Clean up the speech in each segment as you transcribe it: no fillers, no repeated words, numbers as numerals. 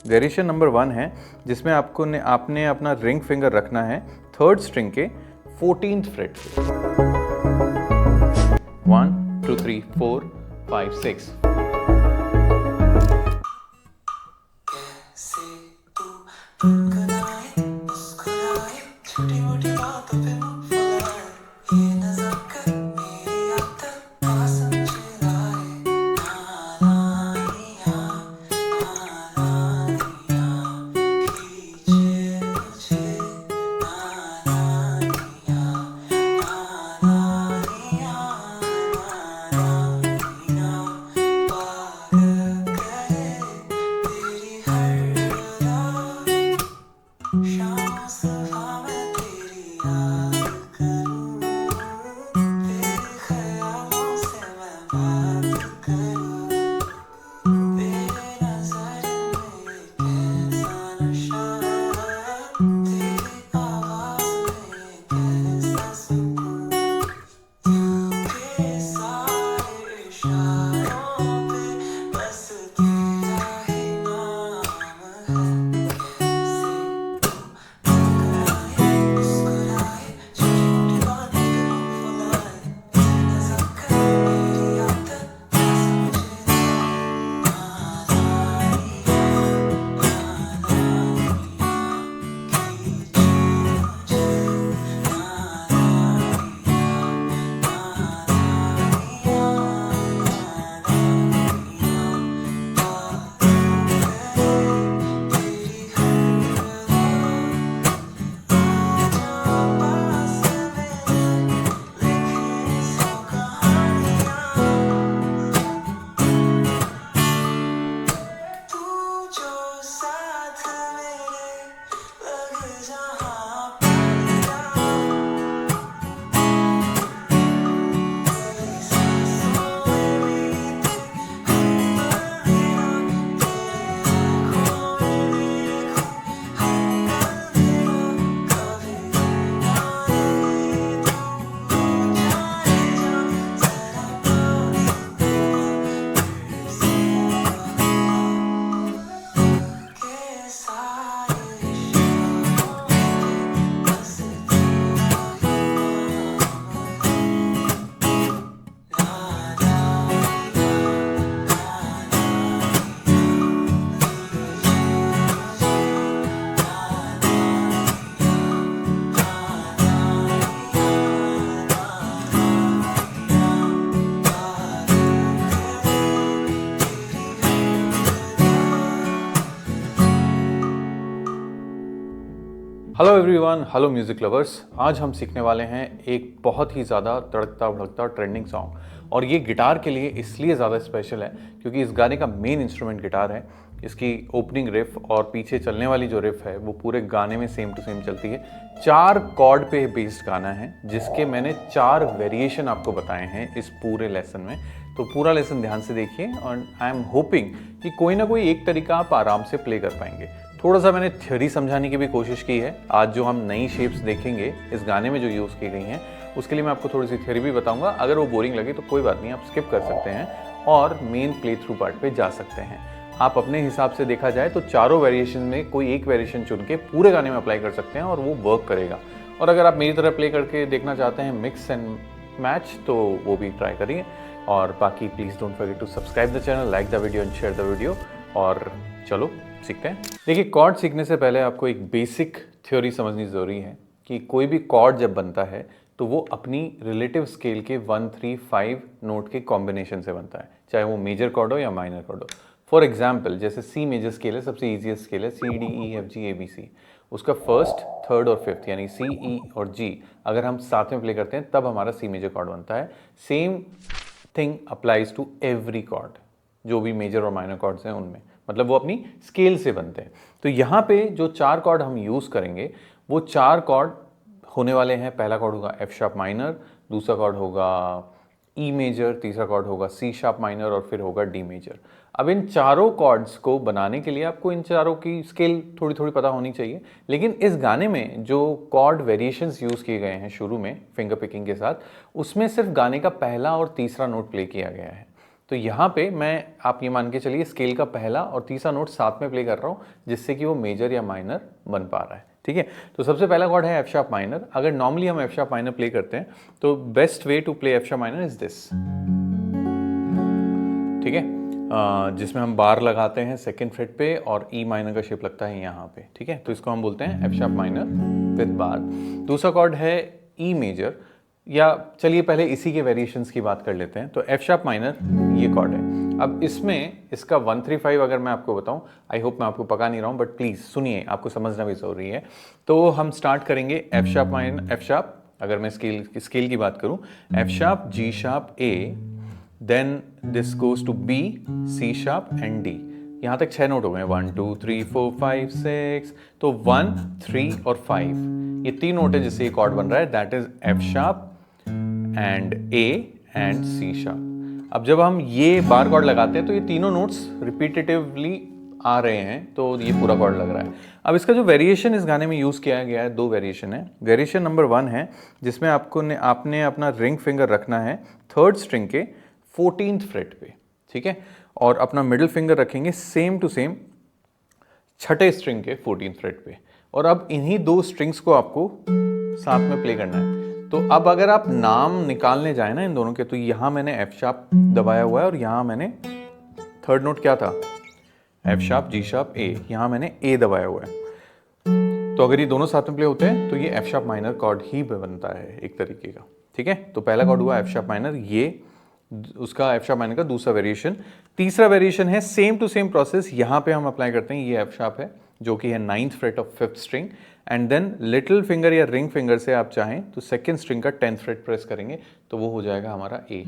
Variation number 1 है जिसमें आपने अपना रिंग फिंगर रखना है थर्ड स्ट्रिंग के 14th फ्रेट पे। 1 2 3 4 5 6। Hello everyone, hello music lovers. आज हम सीखने वाले हैं एक बहुत ही ज़्यादा तड़कता भड़कता ट्रेंडिंग सॉन्ग, और ये गिटार के लिए इसलिए ज़्यादा स्पेशल है क्योंकि इस गाने का मेन इंस्ट्रूमेंट गिटार है। इसकी ओपनिंग रिफ और पीछे चलने वाली जो रिफ है वो पूरे गाने में सेम टू सेम चलती है। 4 कॉर्ड पे बेस्ड गाना है जिसके मैंने 4 वेरिएशन आपको बताए हैं इस पूरे लेसन में। तो पूरा लेसन ध्यान से देखिए और आई एम होपिंग कि कोई ना कोई एक तरीका आप आराम से प्ले कर पाएंगे। थोड़ा सा मैंने थ्योरी समझाने की भी कोशिश की है। आज जो हम नई शेप्स देखेंगे इस गाने में जो यूज़ की गई हैं उसके लिए मैं आपको थोड़ी सी थ्योरी भी बताऊंगा। अगर वो बोरिंग लगे तो कोई बात नहीं, आप स्किप कर सकते हैं और मेन प्ले थ्रू पार्ट पे जा सकते हैं। आप अपने हिसाब से देखा जाए तो चारों वेरिएशन में कोई एक वेरिएशन चुन के पूरे गाने में अप्लाई कर सकते हैं और वो वर्क करेगा। और अगर आप मेरी तरह प्ले करके देखना चाहते हैं मिक्स एंड मैच तो वो भी ट्राई करिए। और बाकी please don't forget to subscribe the channel, like the video and share the video. और चलो सीखते हैं। देखिए, कॉर्ड सीखने से पहले आपको एक बेसिक थ्योरी समझनी ज़रूरी है कि कोई भी कॉर्ड जब बनता है तो वो अपनी रिलेटिव स्केल के 1 3 5 नोट के कॉम्बिनेशन से बनता है, चाहे वो मेजर कॉर्ड हो या माइनर कॉर्ड हो। फॉर एग्जाम्पल, जैसे सी मेजर स्केल है, सबसे ईजीएस्ट स्केल है, C D E F G A B C. उसका फर्स्ट, थर्ड और फिफ्थ यानी सी, ई और जी अगर हम साथ में प्ले करते हैं तब हमारा सी मेजर कॉर्ड बनता है। Same thing applies to every chord, जो भी मेजर और माइनर कॉर्ड्स हैं उनमें, मतलब वो अपनी स्केल से बनते हैं। तो यहाँ पे जो 4 कॉर्ड हम यूज़ करेंगे वो 4 कॉर्ड होने वाले हैं। पहला कॉर्ड होगा एफ शार्प माइनर, दूसरा कॉर्ड होगा ई मेजर, तीसरा कॉर्ड होगा सी शार्प माइनर और फिर होगा डी मेजर। अब इन चारों कॉर्ड्स को बनाने के लिए आपको इन चारों की स्केल थोड़ी थोड़ी पता होनी चाहिए। लेकिन इस गाने में जो कॉर्ड वेरिएशंस यूज़ किए गए हैं शुरू में फिंगर पिकिंग के साथ, उसमें सिर्फ गाने का पहला और तीसरा नोट प्ले किया गया है। तो यहाँ पे मैं आप ये मान के चलिए स्केल का पहला और तीसरा नोट साथ में प्ले कर रहा हूँ, जिससे कि वो मेजर या माइनर बन पा रहा है। ठीक है, तो सबसे पहला कॉर्ड है एफ शार्प माइनर। अगर नॉर्मली हम एफ शार्प माइनर प्ले करते हैं तो best way to play F sharp minor is this. ठीक है, जिसमें हम बार लगाते हैं सेकेंड फ्रेट पे और ई माइनर का शेप लगता है यहाँ पे। ठीक है, तो इसको हम बोलते हैं एफ शार्प माइनर विद बार। दूसरा कॉर्ड है ई मेजर, या चलिए पहले इसी के वेरिएशंस की बात कर लेते हैं। तो एफ शार्प माइनर ये कॉर्ड है। अब इसमें इसका 1-3-5 अगर मैं आपको बताऊं, आई होप मैं आपको पका नहीं रहा हूं, बट प्लीज सुनिए, आपको समझना भी जरूरी है। तो हम स्टार्ट करेंगे F sharp minor, F sharp, अगर मैं स्केल की बात करूं, F sharp, G sharp, A, then this goes to B, C sharp and D. यहां तक 6 नोट हो गए, 1 2 3 4 5 6। तो 1 3 और 5 ये 3 नोट है जिससे ये कॉर्ड बन रहा है, that is F sharp and A and C sharp. अब जब हम ये बार कॉर्ड लगाते हैं तो ये तीनों नोट्स रिपीटेटिवली आ रहे हैं, तो ये पूरा कॉर्ड लग रहा है। अब इसका जो वेरिएशन इस गाने में यूज किया गया है, 2 वेरिएशन है। वेरिएशन नंबर 1 है जिसमें आपने अपना रिंग फिंगर रखना है 3rd स्ट्रिंग के 14th फ्रेट पे। ठीक है, और अपना मिडिल फिंगर रखेंगे सेम टू सेम 6ठे स्ट्रिंग के 14th फ्रेट पे। और अब इन्हीं 2 स्ट्रिंग्स को आपको साथ में प्ले करना है। तो अब अगर आप नाम निकालने जाए ना इन दोनों के, तो यहां मैंने एफ शार्प दबाया हुआ है और यहां मैंने 3rd नोट क्या था, एफ शार्प, जी शार्प, ए, यहां मैंने ए दबाया हुआ है। तो अगर ये दोनों साथ में प्ले होते हैं तो ये एफ शार्प माइनर कॉर्ड ही बनता है एक तरीके का। ठीक है, तो पहला कॉर्ड हुआ एफ शार्प माइनर, ये उसका एफ शार्प माइनर का दूसरा वेरिएशन। तीसरा वेरिएशन है सेम टू सेम प्रोसेस, यहां पे हम अप्लाई करते हैं, ये एफ शार्प है जो कि है 9th fret of 5th string, and then little finger या रिंग फिंगर से आप चाहें तो 2nd स्ट्रिंग का 10th फ्रेट प्रेस करेंगे तो वो हो जाएगा हमारा ए।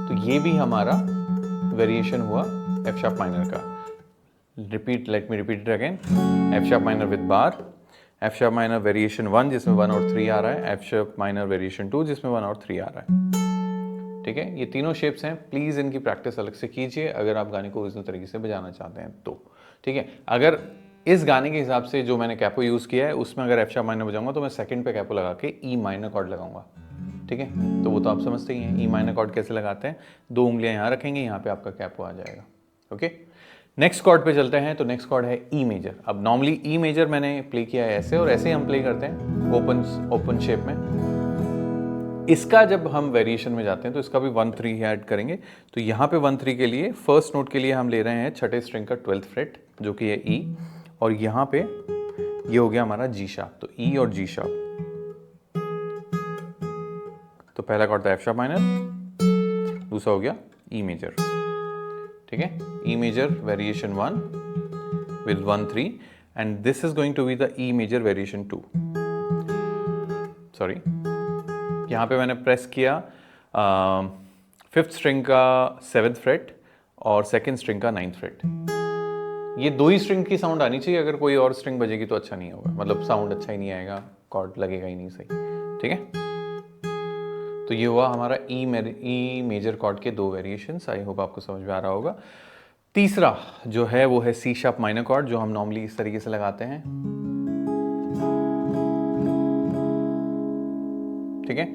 तो ये भी हमारा वेरिएशन हुआ एफ शार्प माइनर का। Let me repeat it again, F sharp minor with bar, F sharp minor variation 1 जिसमें 1 और 3 आ रहा है, एफ शार्प माइनर वेरिएशन 2 जिसमें 1 और 3 आ रहा है। ठीक है, ये तीनों शेप्स हैं, प्लीज इनकी प्रैक्टिस अलग से कीजिए अगर आप गाने को ओरिजिनल तरीके से बजाना चाहते हैं तो। ठीक है, अगर इस गाने के हिसाब से जो मैंने कैपो यूज किया है उसमें अगर एफ शार्प माइनर बजाऊंगा तो मैं सेकंड पे कैपो लगा के ई माइनर कॉर्ड लगाऊंगा। ठीक है, तो वो तो आप समझते ही हैं ई माइनर कॉर्ड कैसे लगाते हैं, 2 उंगलियां यहाँ रखेंगे, यहाँ पे आपका कैपो आ जाएगा। ओके, नेक्स्ट कॉर्ड पे चलते हैं। तो नेक्स्ट कॉर्ड है ई मेजर। अब नॉर्मली ई मेजर मैंने प्ले किया है ऐसे, और ऐसे ही हम प्ले करते हैं ओपन शेप में। इसका जब हम वेरिएशन में जाते हैं तो इसका भी 1-3 ऐड करेंगे। तो यहाँ पे 1-3 के लिए फर्स्ट नोट के लिए हम ले रहे हैं 6ठे स्ट्रिंग का 12th फ्रेट जो कि है ई, और यहाँ पे ये हो गया हमारा जी शार्प, तो ई और जी शार्प। तो पहला कॉर्ड था एफ शार्प माइनर, दूसरा हो गया ई मेजर। ठीक है, E major variation 1 with 1-3, and this is going to be the E major variation 2। Sorry, यहाँ पे मैंने प्रेस किया 5th स्ट्रिंग का 7th फ्रेट और 2nd स्ट्रिंग का 9th फ्रेट। ये 2 ही स्ट्रिंग की साउंड आनी चाहिए, अगर कोई और स्ट्रिंग बजेगी तो अच्छा नहीं होगा, मतलब साउंड अच्छा ही नहीं आएगा, कॉर्ड लगेगा ही नहीं सही। ठीक है, तो ये हुआ हमारा ई मेजर कॉर्ड के 2 वेरिएशंस। आई होप आपको समझ में आ रहा होगा। तीसरा जो है वो है सी शार्प माइनर कॉर्ड, जो हम नॉर्मली इस तरीके से लगाते हैं। ठीक है,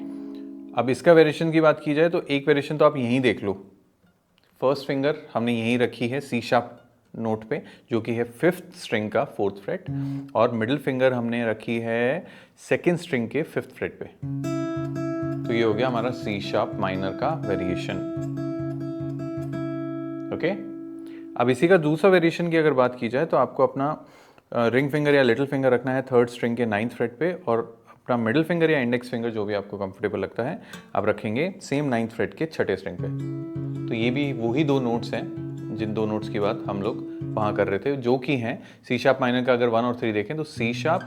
अब इसका वेरिएशन की बात की जाए तो एक वेरिएशन तो आप यहीं देख लो, फर्स्ट फिंगर हमने यहीं रखी है सी शार्प नोट पे जो कि है 5th स्ट्रिंग का 4th फ्रेट, और मिडिल फिंगर हमने रखी है 2nd स्ट्रिंग के 5th फ्रेट पे। तो ये हो गया हमारा सी शार्प माइनर का वेरिएशन। ओके, अब इसी का दूसरा वेरिएशन की अगर बात की जाए तो आपको अपना रिंग फिंगर या लिटिल फिंगर रखना है 3rd स्ट्रिंग के 9th फ्रेट पे, और अपना मिडिल फिंगर या इंडेक्स फिंगर जो भी आपको कंफर्टेबल लगता है आप रखेंगे सेम 9th फ्रेट के 6ठे स्ट्रिंग पे। तो ये भी वही 2 नोट्स हैं जिन 2 नोट्स की बात हम लोग वहाँ कर रहे थे, जो कि हैं सी शार्प माइनर का। अगर 1 और 3 देखें तो C sharp,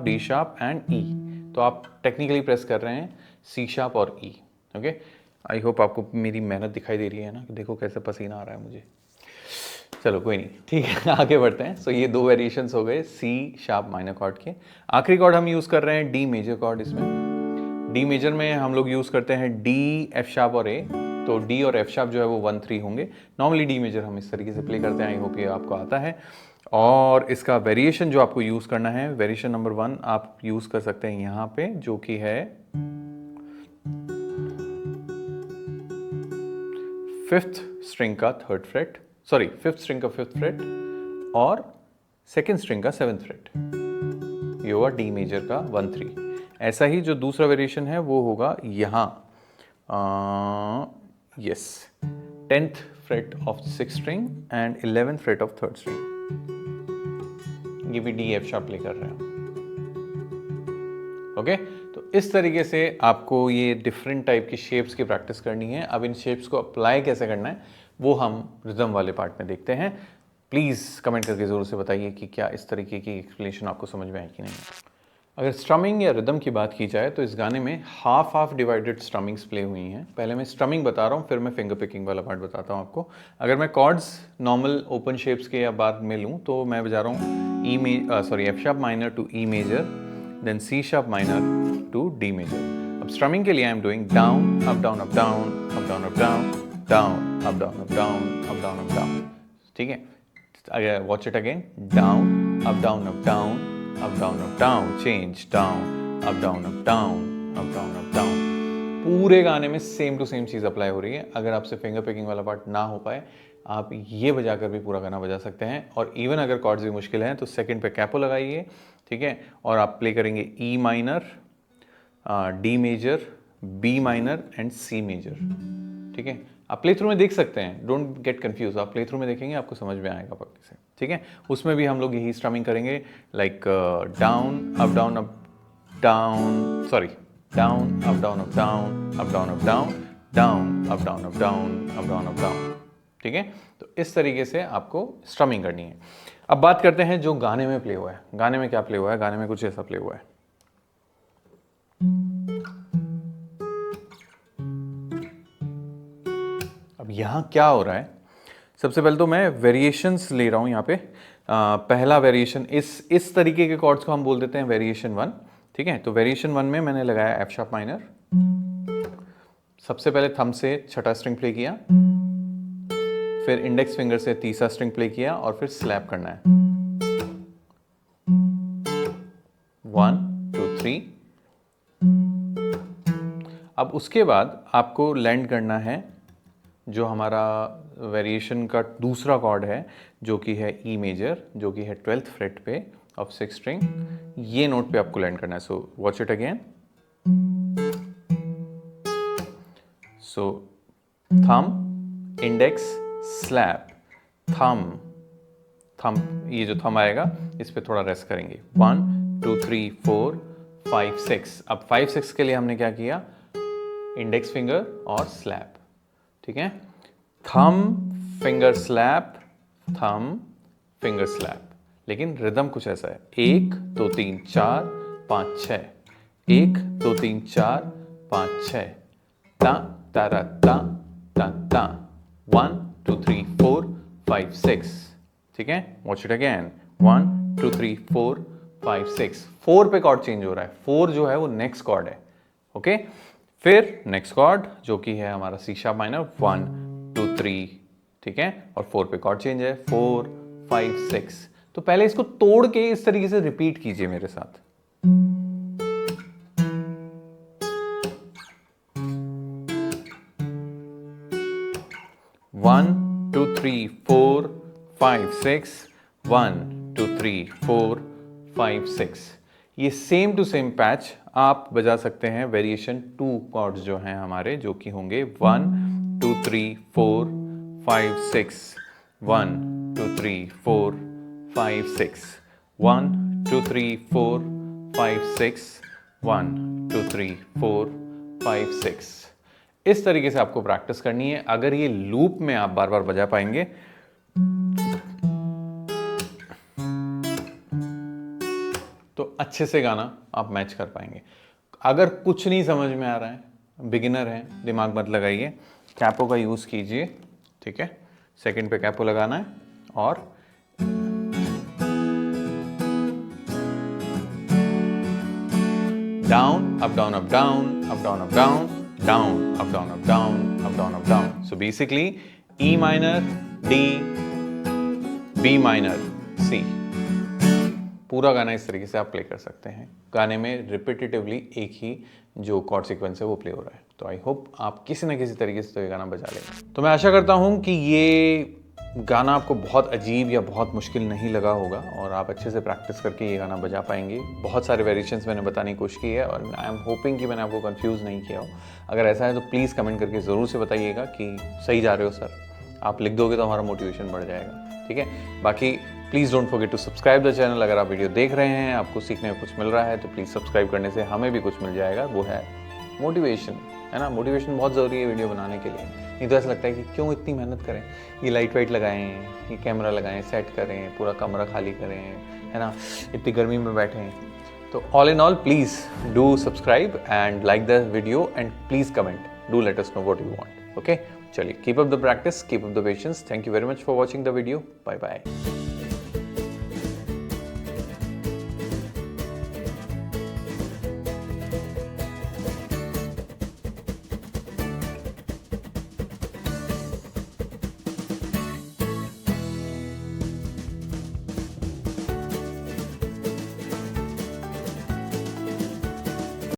D sharp and E. तो आप टेक्निकली प्रेस कर रहे हैं सी शार्प और ई। ओके, आई होप आपको मेरी मेहनत दिखाई दे रही है ना, देखो कैसे पसीना आ रहा है मुझे। चलो कोई नहीं, ठीक है, आगे बढ़ते हैं। सो ये 2 वेरिएशंस हो गए सी शार्प माइनर कॉर्ड के। आखिरी कॉर्ड हम यूज़ कर रहे हैं डी मेजर कॉर्ड। इसमें डी मेजर में हम लोग यूज़ करते हैं डी, एफ शार्प और ए। तो डी और एफ शार्प जो है वो 1-3 होंगे। नॉर्मली डी मेजर हम इस तरीके से प्ले करते हैं, आई होप ये आपको आता है। और इसका वेरिएशन जो आपको यूज़ करना है, वेरिएशन नंबर 1 आप यूज़ कर सकते हैं यहाँ पे, जो कि है फिफ्थ स्ट्रिंग का third freight, sorry fifth string का फिफ्थ फ्रेट और सेकेंड स्ट्रिंग का सेवन्थ फ्रेट, ये होगा डी मेजर का 1-3। ऐसा ही जो दूसरा वेरिएशन है वो होगा यहाँ, yes, 10th freight of six string and 11th freight of third string, ये भी डी एफ शार्प प्ले कर रहे हैं। ओके, तो इस तरीके से आपको ये डिफरेंट टाइप की शेप्स की प्रैक्टिस करनी है। अब इन शेप्स को अप्लाई कैसे करना है वो हम रिदम वाले पार्ट में देखते हैं। प्लीज़ कमेंट करके ज़रूर से बताइए कि क्या इस तरीके की एक्सप्लेनेशन आपको समझ में आई कि नहीं। अगर स्ट्रमिंग या रिदम की बात की जाए तो इस गाने में हाफ डिवाइडेड स्ट्रमिंग्स प्ले हुई हैं। पहले मैं स्ट्रमिंग बता रहा हूँ, फिर मैं फिंगर पिकिंग वाला पार्ट बताता हूँ आपको। अगर मैं कॉर्ड्स नॉर्मल ओपन शेप्स के या बाद में लूँ तो मैं बजा रहा हूँ F sharp minor to E major, then C sharp minor to D major. अब स्ट्रमिंग के लिए I am doing down up down up down up down up down down up down up down up down up down. ठीक है, अगर watch it again, down up down up down up down up down, change down up down up down up down up down. पूरे गाने में same to same चीज़ apply हो रही है। अगर आपसे फिंगर पिकिंग वाला पार्ट ना हो पाए, आप ये बजाकर भी पूरा गाना बजा सकते हैं। और इवन अगर कॉर्ड्स भी मुश्किल हैं तो सेकंड पे कैपो लगाइए, ठीक है, और आप प्ले करेंगे E minor, D major, B minor and C major. ठीक है, आप प्ले थ्रू में देख सकते हैं, डोंट गेट कंफ्यूज, आप प्ले थ्रू में देखेंगे आपको समझ में आएगा पक्के से। ठीक है, उसमें भी हम लोग यही स्ट्रमिंग करेंगे, like down up down up down, sorry down up down up down up down up down down up down up down up down up down. ठीक है, तो इस तरीके से आपको स्ट्रमिंग करनी है। अब बात करते हैं जो गाने में प्ले हुआ है। गाने में क्या प्ले हुआ है? गाने में कुछ ऐसा प्ले हुआ है। अब यहां क्या हो रहा है, सबसे पहले तो मैं वेरिएशंस ले रहा हूं यहां पे। पहला वेरिएशन, इस तरीके के कॉर्ड्स को हम बोल देते हैं वेरिएशन 1। ठीक है, तो वेरिएशन 1 में मैंने लगाया एफ शार्प माइनर, सबसे पहले थंब से छठा स्ट्रिंग प्ले किया, फिर इंडेक्स फिंगर से तीसरा स्ट्रिंग प्ले किया और फिर स्लैप करना है 1 2 3। अब उसके बाद आपको लैंड करना है जो हमारा वेरिएशन का दूसरा कॉर्ड है, जो कि है ई मेजर, जो कि है 12th फ्रेट पे ऑफ सिक्स स्ट्रिंग। ये नोट पे आपको लैंड करना है। So watch it again, so thumb, index, slap, thumb, thumb, ये जो थंब आएगा इस पे थोड़ा रेस्ट करेंगे। 1 2 3 4 5 6। अब 5 6 के लिए हमने क्या किया, इंडेक्स फिंगर और स्लैप। ठीक है, thumb finger slap, thumb finger slap, लेकिन रिदम कुछ ऐसा है, 1 2 3 4 5 6, 1 2 3 4 5 6, ता तारा ता ता ता, 1 2 3 4 5 6। ठीक है, वॉच इट अगेन, 1 2 3 4 5 6। 4 पे कॉर्ड चेंज हो रहा है, 4 जो है वो नेक्स्ट कॉर्ड है। ओके, फिर नेक्स्ट कॉर्ड जो कि है हमारा सी शार्प माइनर, 1 2 3। ठीक है, और 4 पे कॉर्ड चेंज है, 4 5 6। तो पहले इसको तोड़ के इस तरीके से रिपीट कीजिए मेरे साथ। One two three four 5 6, 1 2 3 4 5 6। ये सेम टू सेम पैच आप बजा सकते हैं वेरिएशन 2 कॉर्ड्स जो हैं हमारे, जो कि होंगे 1 2 3 4 5 6, 1 2 3 4 5 6, 1 2 3 4 5 6, 1 2 3 4 5 6। इस तरीके से आपको प्रैक्टिस करनी है। अगर ये लूप में आप बार बार बजा पाएंगे तो अच्छे से गाना आप मैच कर पाएंगे। अगर कुछ नहीं समझ में आ रहा है, बिगिनर है, दिमाग मत लगाइए, कैपो का यूज कीजिए। ठीक है, सेकंड पे कैपो लगाना है और down up down up down up down up down down up down up down up down up down. So basically E minor, D, B minor, C. पूरा गाना इस तरीके से आप प्ले कर सकते हैं। गाने में रिपीटेटिवली एक ही जो कॉर्ड सीक्वेंस है वो प्ले हो रहा है। तो आई होप आप किसी न किसी तरीके से तो ये गाना बजा लेंगे। तो मैं आशा करता हूँ कि ये गाना आपको बहुत अजीब या बहुत मुश्किल नहीं लगा होगा और आप अच्छे से प्रैक्टिस करके ये गाना बजा पाएंगे। बहुत सारे वेरिएशंस मैंने बताने की कोशिश की है और आई एम होपिंग कि मैंने आपको कंफ्यूज नहीं किया हो। अगर ऐसा है तो प्लीज़ कमेंट करके ज़रूर से बताइएगा कि सही जा रहे हो सर। आप लिख दोगे तो हमारा मोटिवेशन बढ़ जाएगा, ठीक है। बाकी please don't forget to subscribe the channel. अगर आप वीडियो देख रहे हैं, आपको सीखने में कुछ मिल रहा है तो प्लीज़ सब्सक्राइब करने से हमें भी कुछ मिल जाएगा, वो है मोटिवेशन, है ना। मोटिवेशन बहुत ज़रूरी है वीडियो बनाने के लिए, नहीं तो ऐसा लगता है कि क्यों इतनी मेहनत करें, ये लाइट वाइट लगाएं, ये कैमरा लगाएं, सेट करें, पूरा कमरा खाली करें, है ना, इतनी गर्मी में बैठें। तो all in all please do subscribe and like the video and please comment, do let us know what you want, okay. चलिए, keep up the practice, keep up the patience. Thank you very much for watching the video. Bye bye.